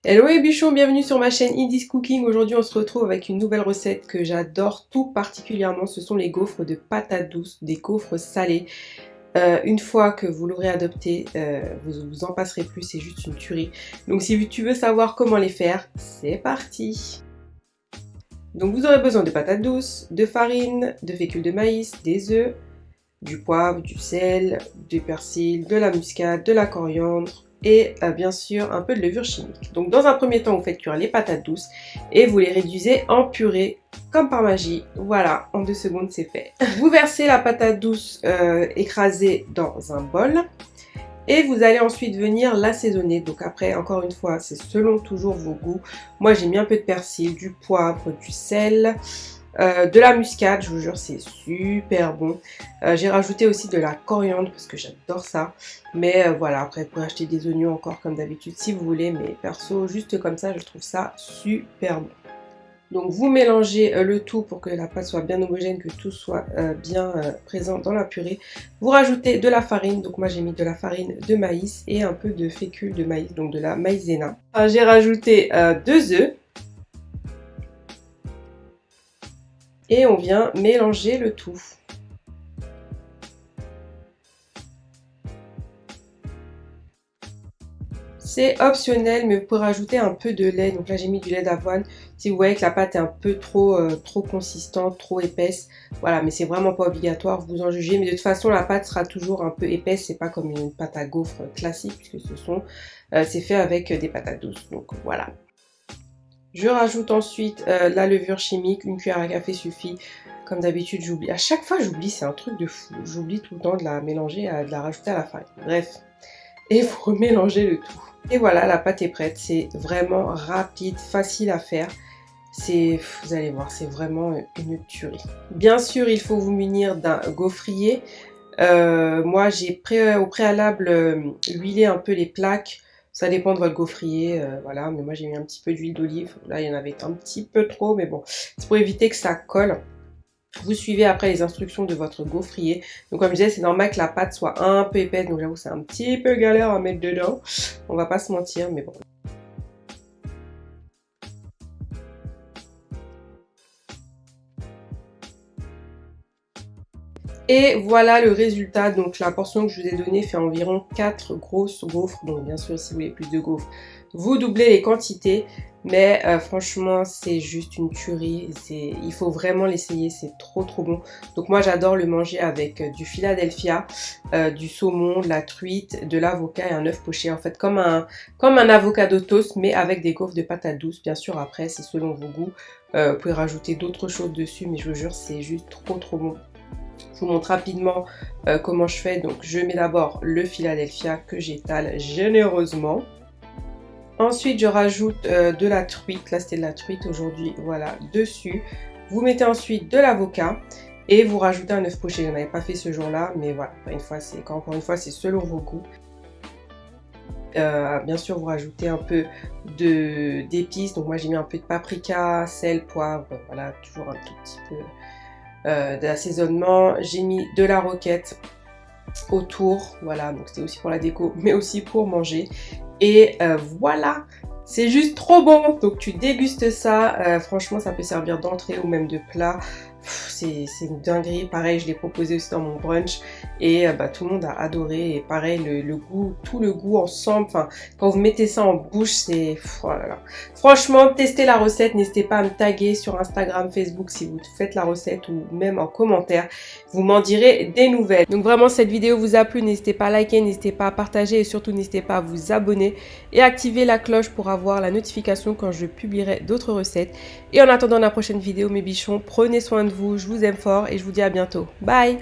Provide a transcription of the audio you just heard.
Hello les bichons, bienvenue sur ma chaîne Indies Cooking. Aujourd'hui on se retrouve avec une nouvelle recette que j'adore tout particulièrement. Ce sont les gaufres de patates douces, des gaufres salées. Une fois que vous l'aurez adopté, vous en passerez plus, c'est juste une tuerie. Donc si tu veux savoir comment les faire, c'est parti. Donc vous aurez besoin de patates douces, de farine, de fécule de maïs, des œufs, du poivre, du sel, du persil, de la muscade, de la coriandre et bien sûr un peu de levure chimique. Donc dans un premier temps, vous faites cuire les patates douces et vous les réduisez en purée comme par magie. Voilà, en 2 secondes c'est fait. Vous versez la patate douce écrasée dans un bol et vous allez ensuite venir l'assaisonner. Donc après, encore une fois, c'est selon toujours vos goûts. Moi j'ai mis un peu de persil, du poivre, du sel, de la muscade, je vous jure c'est super bon. J'ai rajouté aussi de la coriandre parce que j'adore ça. Mais voilà, après vous pouvez acheter des oignons encore comme d'habitude si vous voulez. Mais perso, juste comme ça, je trouve ça super bon. Donc vous mélangez le tout pour que la pâte soit bien homogène, que tout soit bien présent dans la purée. Vous rajoutez de la farine, donc moi j'ai mis de la farine de maïs et un peu de fécule de maïs, donc de la maïzena. J'ai rajouté 2 œufs. Et on vient mélanger le tout. C'est optionnel, mais vous pouvez rajouter un peu de lait. Donc là, j'ai mis du lait d'avoine. Si vous voyez que la pâte est un peu trop consistante, trop épaisse, voilà, mais c'est vraiment pas obligatoire, vous en jugez. Mais de toute façon, la pâte sera toujours un peu épaisse. C'est pas comme une pâte à gaufres classique, puisque c'est fait avec des patates douces. Donc voilà. Je rajoute ensuite la levure chimique, 1 cuillère à café suffit. Comme d'habitude, j'oublie. À chaque fois, j'oublie, c'est un truc de fou. J'oublie tout le temps de la mélanger, de la rajouter à la farine. Bref. Et vous remélangez le tout. Et voilà, la pâte est prête. C'est vraiment rapide, facile à faire. Vous allez voir, c'est vraiment une tuerie. Bien sûr, il faut vous munir d'un gaufrier. Moi, j'ai au préalable huilé un peu les plaques. Ça dépend de votre gaufrier, voilà. Mais moi, j'ai mis un petit peu d'huile d'olive. Là, il y en avait un petit peu trop, mais bon. C'est pour éviter que ça colle. Vous suivez après les instructions de votre gaufrier. Donc comme je disais, c'est normal que la pâte soit un peu épaisse. Donc j'avoue, c'est un petit peu galère à mettre dedans. On va pas se mentir, mais bon. Et voilà le résultat. Donc la portion que je vous ai donnée fait environ 4 grosses gaufres. Donc bien sûr, si vous voulez plus de gaufres, vous doublez les quantités. Mais franchement, c'est juste une tuerie. Il faut vraiment l'essayer, c'est trop bon. Donc moi, j'adore le manger avec du Philadelphia, du saumon, de la truite, de l'avocat et un œuf poché. En fait, comme un avocado toast, mais avec des gaufres de patates douces. Bien sûr, après, c'est selon vos goûts. Vous pouvez rajouter d'autres choses dessus, mais je vous jure, c'est juste trop bon. Je vous montre rapidement comment je fais. Donc je mets d'abord le Philadelphia que j'étale généreusement. Ensuite je rajoute de la truite. Là c'était de la truite aujourd'hui. Voilà, dessus. Vous mettez ensuite de l'avocat. Et vous rajoutez un œuf poché. Je n'en avais pas fait ce jour-là. Mais voilà, encore une fois c'est selon vos goûts. Bien sûr vous rajoutez un peu d'épices. Donc moi j'ai mis un peu de paprika, sel, poivre. Voilà, toujours un tout petit peu d'assaisonnement. J'ai mis de la roquette autour, voilà, donc c'était aussi pour la déco mais aussi pour manger. Et voilà, c'est juste trop bon. Donc tu dégustes ça, franchement ça peut servir d'entrée ou même de plat. C'est une dinguerie. Pareil, je l'ai proposé aussi dans mon brunch et tout le monde a adoré. Et pareil, le goût, tout le goût ensemble, enfin quand vous mettez ça en bouche, c'est oh là là. Franchement, testez la recette, n'hésitez pas à me taguer sur Instagram, Facebook si vous faites la recette ou même en commentaire, vous m'en direz des nouvelles. Donc vraiment, cette vidéo vous a plu, n'hésitez pas à liker, n'hésitez pas à partager et surtout n'hésitez pas à vous abonner et activer la cloche pour avoir la notification quand je publierai d'autres recettes. Et en attendant la prochaine vidéo, mes bichons, prenez soin de vous, je vous aime fort et je vous dis à bientôt. Bye!